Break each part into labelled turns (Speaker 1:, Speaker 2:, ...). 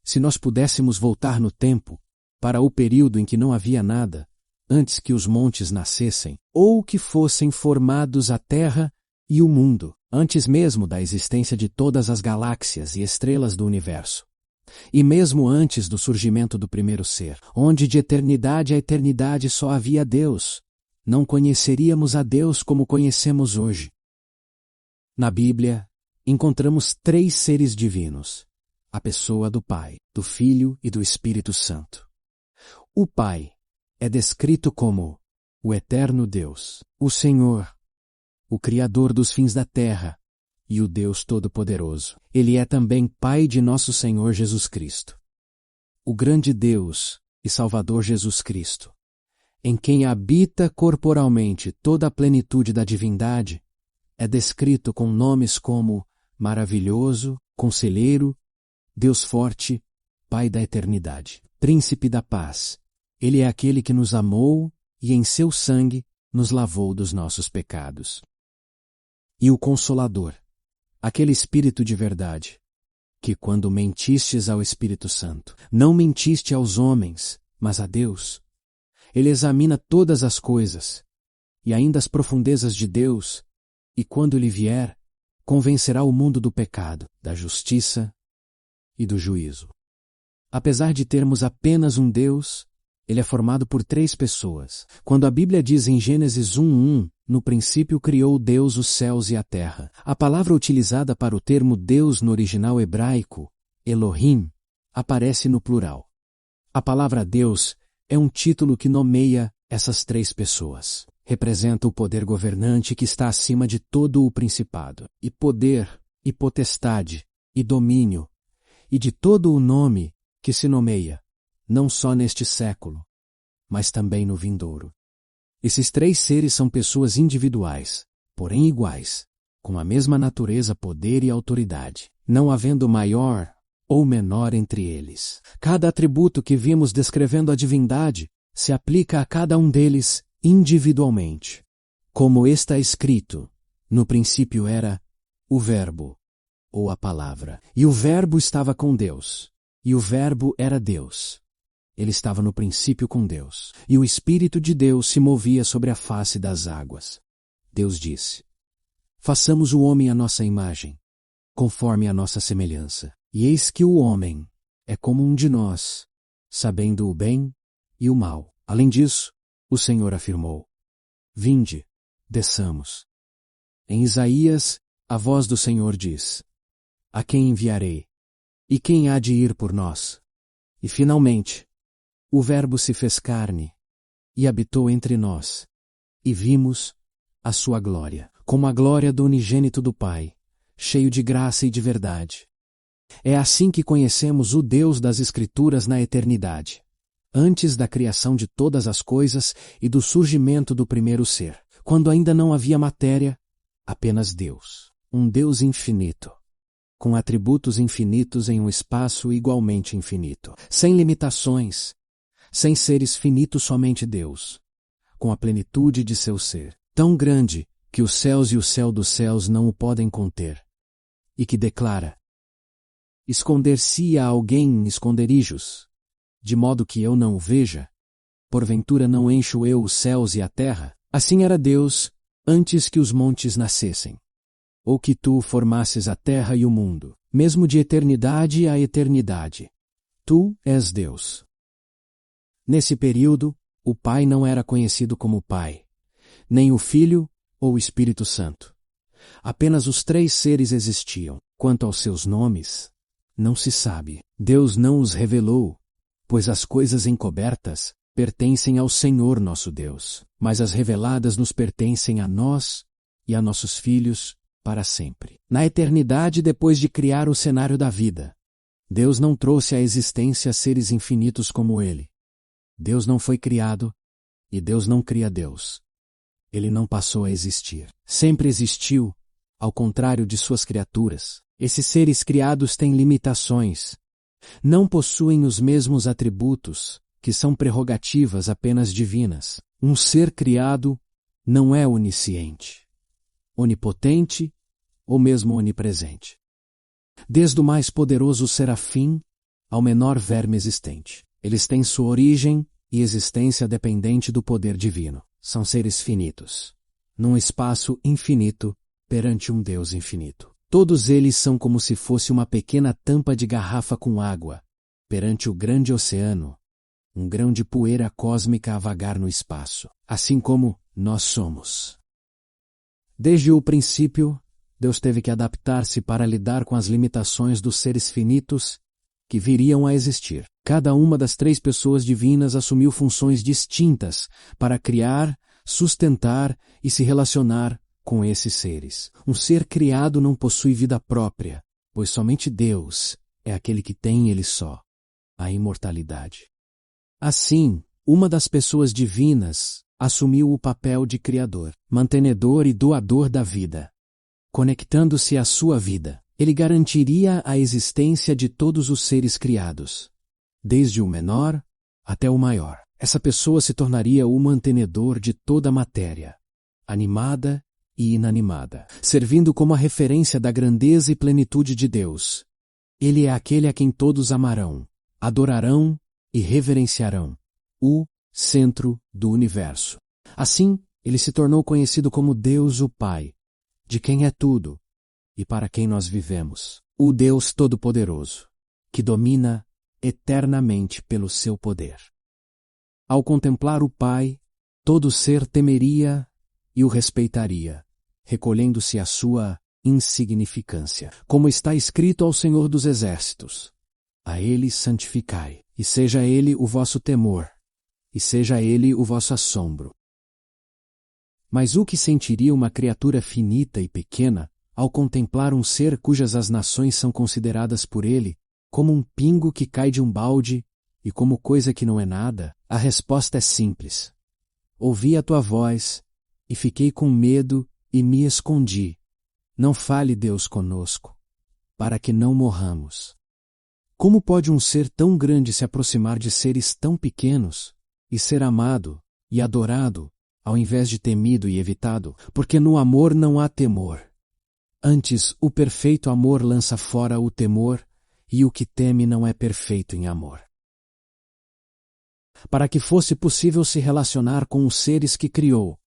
Speaker 1: Se nós pudéssemos voltar no tempo, para o período em que não havia nada, antes que os montes nascessem, ou que fossem formados a terra e o mundo, antes mesmo da existência de todas as galáxias e estrelas do universo, e mesmo antes do surgimento do primeiro ser, onde de eternidade a eternidade só havia Deus, não conheceríamos a Deus como conhecemos hoje. Na Bíblia, encontramos 3 seres divinos: a pessoa do Pai, do Filho e do Espírito Santo. O Pai é descrito como o eterno Deus, o Senhor, o Criador dos fins da terra e o Deus Todo-Poderoso. Ele é também Pai de nosso Senhor Jesus Cristo. O grande Deus e Salvador Jesus Cristo, em quem habita corporalmente toda a plenitude da divindade, é descrito com nomes como Maravilhoso, Conselheiro, Deus Forte, Pai da Eternidade, Príncipe da Paz. Ele é aquele que nos amou e em seu sangue nos lavou dos nossos pecados. E o Consolador, aquele Espírito de verdade, que quando mentistes ao Espírito Santo, não mentiste aos homens, mas a Deus. Ele examina todas as coisas, e ainda as profundezas de Deus, e quando ele vier, convencerá o mundo do pecado, da justiça e do juízo. Apesar de termos apenas um Deus, ele é formado por 3 pessoas. Quando a Bíblia diz em Gênesis 1:1, no princípio criou Deus os céus e a terra, a palavra utilizada para o termo Deus no original hebraico, Elohim, aparece no plural. A palavra Deus é um título que nomeia essas 3 pessoas. Representa o poder governante que está acima de todo o principado, e poder, e potestade, e domínio, e de todo o nome que se nomeia, não só neste século, mas também no vindouro. Esses 3 seres são pessoas individuais, porém iguais, com a mesma natureza, poder e autoridade, não havendo maior ou menor entre eles. Cada atributo que vimos descrevendo a divindade se aplica a cada um deles individualmente. Como está escrito, no princípio era o Verbo, ou a Palavra, e o Verbo estava com Deus, e o Verbo era Deus. Ele estava no princípio com Deus, e o Espírito de Deus se movia sobre a face das águas. Deus disse: façamos o homem à nossa imagem, conforme a nossa semelhança. E eis que o homem é como um de nós, sabendo o bem e o mal. Além disso, o Senhor afirmou: vinde, desçamos. Em Isaías, a voz do Senhor diz: a quem enviarei? E quem há de ir por nós? E finalmente, o Verbo se fez carne e habitou entre nós, e vimos a sua glória, como a glória do unigênito do Pai, cheio de graça e de verdade. É assim que conhecemos o Deus das Escrituras na eternidade, antes da criação de todas as coisas e do surgimento do primeiro ser, quando ainda não havia matéria, apenas Deus, um Deus infinito, com atributos infinitos em um espaço igualmente infinito, sem limitações, sem seres finitos, somente Deus, com a plenitude de seu ser, tão grande que os céus e o céu dos céus não o podem conter, e que declara: esconder-se-ia alguém em esconderijos, de modo que eu não o veja? Porventura não encho eu os céus e a terra? Assim era Deus antes que os montes nascessem, ou que tu formasses a terra e o mundo, mesmo de eternidade a eternidade. Tu és Deus. Nesse período, o Pai não era conhecido como Pai, nem o Filho ou o Espírito Santo. Apenas os 3 seres existiam. Quanto aos seus nomes, não se sabe. Deus não os revelou, pois as coisas encobertas pertencem ao Senhor nosso Deus, mas as reveladas nos pertencem a nós e a nossos filhos para sempre. Na eternidade, depois de criar o cenário da vida, Deus não trouxe à existência seres infinitos como Ele. Deus não foi criado, e Deus não cria Deus. Ele não passou a existir. Sempre existiu, ao contrário de suas criaturas. Esses seres criados têm limitações. Não possuem os mesmos atributos, que são prerrogativas apenas divinas. Um ser criado não é onisciente, onipotente ou mesmo onipresente. Desde o mais poderoso serafim ao menor verme existente. Eles têm sua origem e existência dependente do poder divino. São seres finitos, num espaço infinito perante um Deus infinito. Todos eles são como se fosse uma pequena tampa de garrafa com água perante o grande oceano, um grão de poeira cósmica a vagar no espaço, assim como nós somos. Desde o princípio, Deus teve que adaptar-se para lidar com as limitações dos seres finitos que viriam a existir. Cada uma das 3 pessoas divinas assumiu funções distintas para criar, sustentar e se relacionar com esses seres. Um ser criado não possui vida própria, pois somente Deus é aquele que tem ele só, a imortalidade. Assim, uma das pessoas divinas assumiu o papel de criador, mantenedor e doador da vida. Conectando-se à sua vida, ele garantiria a existência de todos os seres criados, desde o menor até o maior. Essa pessoa se tornaria o mantenedor de toda a matéria, animada e inanimada, servindo como a referência da grandeza e plenitude de Deus. Ele é aquele a quem todos amarão, adorarão e reverenciarão, o centro do universo. Assim, ele se tornou conhecido como Deus o Pai, de quem é tudo e para quem nós vivemos, o Deus Todo-Poderoso, que domina eternamente pelo seu poder. Ao contemplar o Pai, todo ser temeria e o respeitaria, recolhendo-se à sua insignificância. Como está escrito ao Senhor dos Exércitos: a Ele santificai, e seja Ele o vosso temor, e seja Ele o vosso assombro. Mas o que sentiria uma criatura finita e pequena ao contemplar um ser cujas as nações são consideradas por ele como um pingo que cai de um balde e como coisa que não é nada? A resposta é simples. Ouvi a tua voz e fiquei com medo e me escondi. Não fale, Deus, conosco, para que não morramos. Como pode um ser tão grande se aproximar de seres tão pequenos e ser amado e adorado, ao invés de temido e evitado? Porque no amor não há temor. Antes, o perfeito amor lança fora o temor, e o que teme não é perfeito em amor. Para que fosse possível se relacionar com os seres que criou,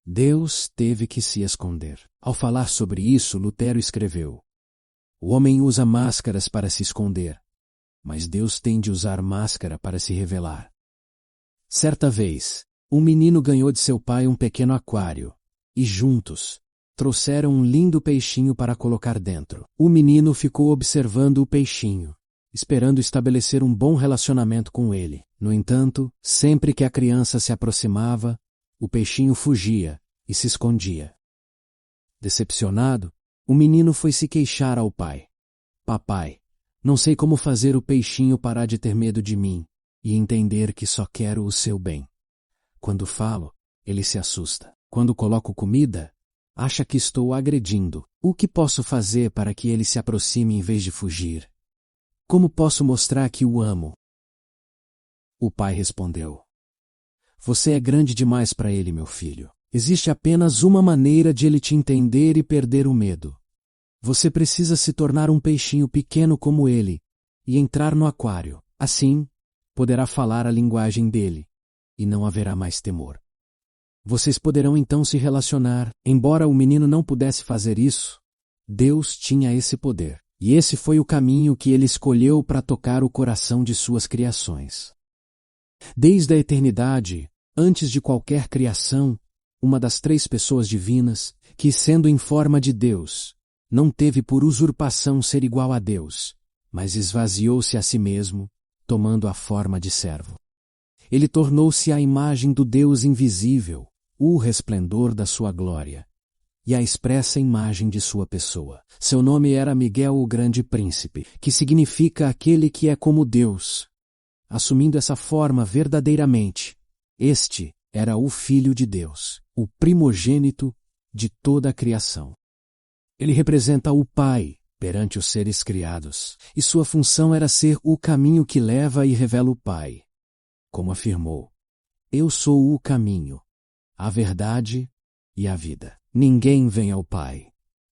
Speaker 1: Deus teve que se esconder. Ao falar sobre isso, Lutero escreveu: o homem usa máscaras para se esconder, mas Deus tem de usar máscara para se revelar. Certa vez, um menino ganhou de seu pai um pequeno aquário, e juntos, trouxeram um lindo peixinho para colocar dentro. O menino ficou observando o peixinho, esperando estabelecer um bom relacionamento com ele. No entanto, sempre que a criança se aproximava, o peixinho fugia e se escondia. Decepcionado, o menino foi se queixar ao pai. Papai, não sei como fazer o peixinho parar de ter medo de mim e entender que só quero o seu bem. Quando falo, ele se assusta. Quando coloco comida, acha que estou agredindo. O que posso fazer para que ele se aproxime em vez de fugir? Como posso mostrar que o amo? O pai respondeu: você é grande demais para ele, meu filho. Existe apenas uma maneira de ele te entender e perder o medo. Você precisa se tornar um peixinho pequeno como ele e entrar no aquário. Assim, poderá falar a linguagem dele e não haverá mais temor. Vocês poderão então se relacionar. Embora o menino não pudesse fazer isso, Deus tinha esse poder. E esse foi o caminho que ele escolheu para tocar o coração de suas criações. Desde a eternidade, antes de qualquer criação, uma das 3 pessoas divinas, que sendo em forma de Deus, não teve por usurpação ser igual a Deus, mas esvaziou-se a si mesmo, tomando a forma de servo. Ele tornou-se a imagem do Deus invisível, o resplendor da sua glória, e a expressa imagem de sua pessoa. Seu nome era Miguel, o Grande Príncipe, que significa aquele que é como Deus. Assumindo essa forma verdadeiramente, este era o Filho de Deus, o primogênito de toda a criação. Ele representa o Pai perante os seres criados, e sua função era ser o caminho que leva e revela o Pai. Como afirmou: eu sou o caminho, a verdade e a vida. Ninguém vem ao Pai,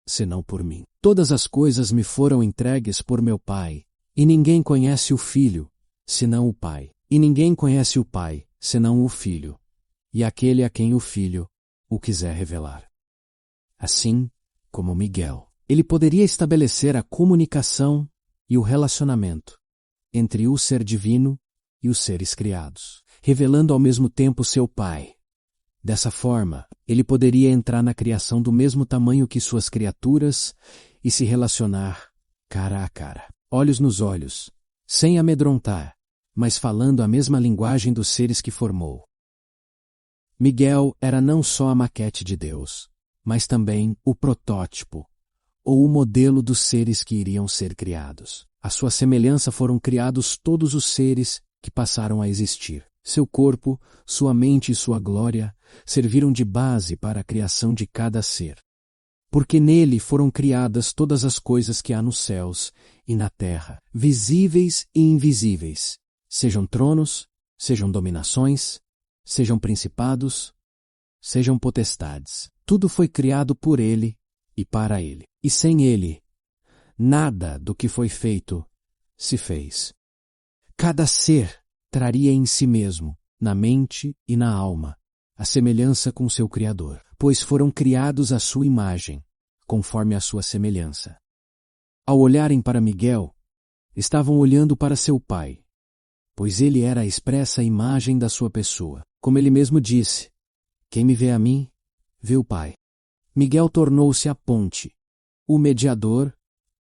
Speaker 1: senão por mim. Todas as coisas me foram entregues por meu Pai, E ninguém conhece o Filho, senão o Pai. E ninguém conhece o Pai, senão o Filho, e aquele a quem o Filho o quiser revelar. Assim como Miguel, ele poderia estabelecer a comunicação e o relacionamento entre o ser divino e os seres criados, revelando ao mesmo tempo seu Pai. Dessa forma, ele poderia entrar na criação do mesmo tamanho que suas criaturas e se relacionar cara a cara, olhos nos olhos, sem amedrontar, mas falando a mesma linguagem dos seres que formou. Miguel era não só a maquete de Deus, mas também o protótipo, ou o modelo dos seres que iriam ser criados. À sua semelhança foram criados todos os seres que passaram a existir. Seu corpo, sua mente e sua glória serviram de base para a criação de cada ser. Porque nele foram criadas todas as coisas que há nos céus e na terra, visíveis e invisíveis, sejam tronos, sejam dominações, sejam principados, sejam potestades. Tudo foi criado por ele e para ele. E sem ele, nada do que foi feito se fez. Cada ser traria em si mesmo, na mente e na alma, a semelhança com seu Criador, pois foram criados à sua imagem, conforme a sua semelhança. Ao olharem para Miguel, estavam olhando para seu Pai, pois ele era a expressa imagem da sua pessoa. Como ele mesmo disse, quem me vê a mim, vê o Pai. Miguel tornou-se a ponte, o mediador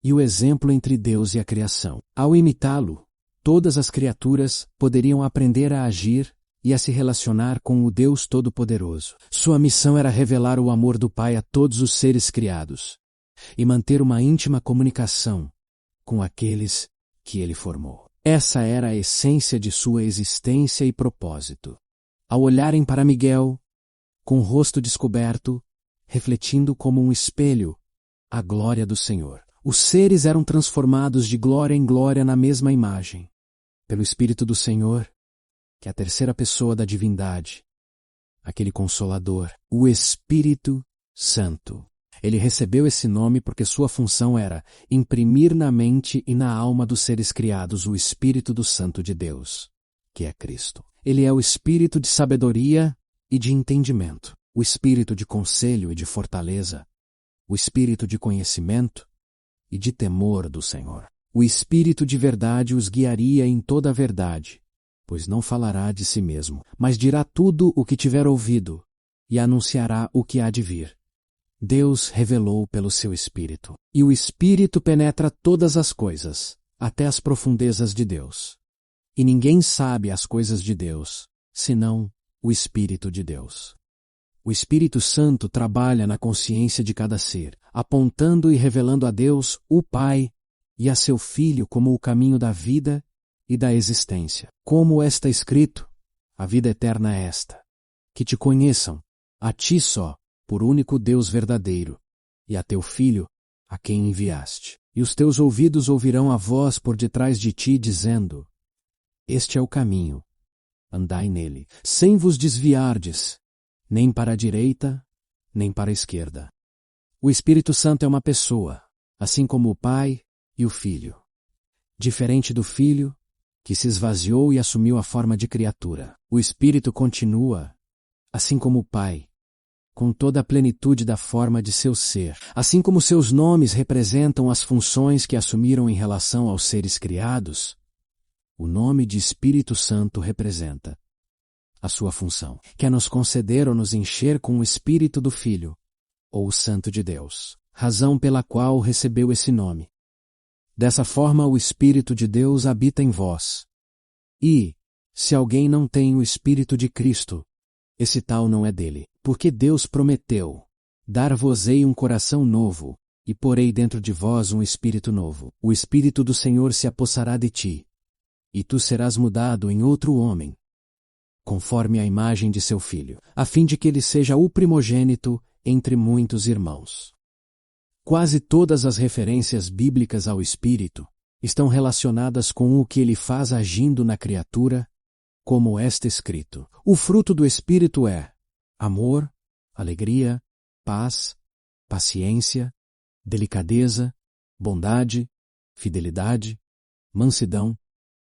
Speaker 1: e o exemplo entre Deus e a criação. Ao imitá-lo, todas as criaturas poderiam aprender a agir e a se relacionar com o Deus Todo-Poderoso. Sua missão era revelar o amor do Pai a todos os seres criados e manter uma íntima comunicação com aqueles que ele formou. Essa era a essência de sua existência e propósito. Ao olharem para Miguel, com o rosto descoberto, refletindo como um espelho a glória do Senhor, os seres eram transformados de glória em glória na mesma imagem, pelo Espírito do Senhor, que é a terceira pessoa da divindade, aquele Consolador, o Espírito Santo. Ele recebeu esse nome porque sua função era imprimir na mente e na alma dos seres criados o Espírito do Santo de Deus, que é Cristo. Ele é o Espírito de sabedoria e de entendimento, o Espírito de conselho e de fortaleza, o Espírito de conhecimento e de temor do Senhor. O Espírito de verdade os guiaria em toda a verdade, pois não falará de si mesmo, mas dirá tudo o que tiver ouvido e anunciará o que há de vir. Deus revelou pelo seu Espírito, e o Espírito penetra todas as coisas, até as profundezas de Deus. E ninguém sabe as coisas de Deus, senão o Espírito de Deus. O Espírito Santo trabalha na consciência de cada ser, apontando e revelando a Deus, o Pai, e a seu Filho como o caminho da vida e da existência. Como está escrito, a vida eterna é esta, que te conheçam, a ti só, por único Deus verdadeiro, e a teu Filho, a quem enviaste. E os teus ouvidos ouvirão a voz por detrás de ti, dizendo, este é o caminho, andai nele, sem vos desviardes, nem para a direita, nem para a esquerda. O Espírito Santo é uma pessoa, assim como o Pai e o Filho. Diferente do Filho, que se esvaziou e assumiu a forma de criatura. O Espírito continua, assim como o Pai, com toda a plenitude da forma de seu ser. Assim como seus nomes representam as funções que assumiram em relação aos seres criados, o nome de Espírito Santo representa a sua função, que é nos conceder ou nos encher com o Espírito do Filho, ou o Santo de Deus, razão pela qual recebeu esse nome. Dessa forma o Espírito de Deus habita em vós. E, se alguém não tem o Espírito de Cristo, esse tal não é dele, porque Deus prometeu, dar-vos-ei um coração novo, e porei dentro de vós um Espírito novo. O Espírito do Senhor se apossará de ti, e tu serás mudado em outro homem, conforme a imagem de seu Filho, a fim de que ele seja o primogênito entre muitos irmãos. Quase todas as referências bíblicas ao Espírito estão relacionadas com o que ele faz agindo na criatura, como está escrito. O fruto do Espírito é amor, alegria, paz, paciência, delicadeza, bondade, fidelidade, mansidão,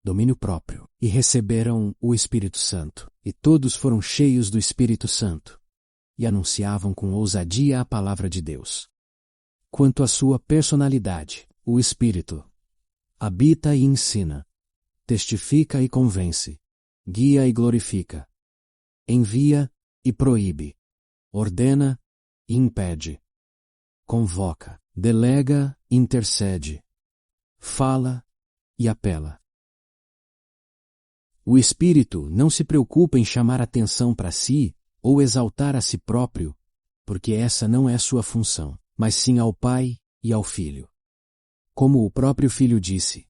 Speaker 1: domínio próprio, e receberam o Espírito Santo. E todos foram cheios do Espírito Santo, e anunciavam com ousadia a palavra de Deus. Quanto à sua personalidade, o Espírito habita e ensina, testifica e convence, guia e glorifica, envia e proíbe, ordena e impede, convoca, delega e intercede, fala e apela. O Espírito não se preocupa em chamar atenção para si ou exaltar a si próprio, porque essa não é sua função, mas sim ao Pai e ao Filho. Como o próprio Filho disse,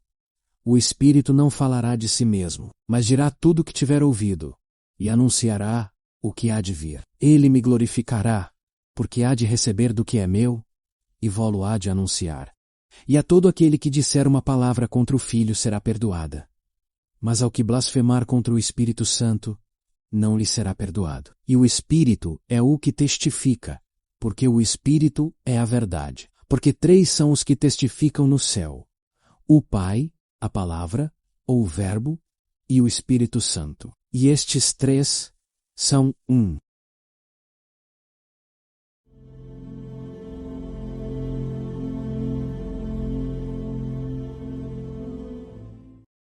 Speaker 1: o Espírito não falará de si mesmo, mas dirá tudo o que tiver ouvido, e anunciará o que há de vir. Ele me glorificará, porque há de receber do que é meu, e vô-lo há de anunciar. E a todo aquele que disser uma palavra contra o Filho será perdoada. Mas ao que blasfemar contra o Espírito Santo, não lhe será perdoado. E o Espírito é o que testifica, porque o Espírito é a verdade. Porque 3 são os que testificam no céu: o Pai, a Palavra, ou o Verbo, e o Espírito Santo. E estes 3 são um.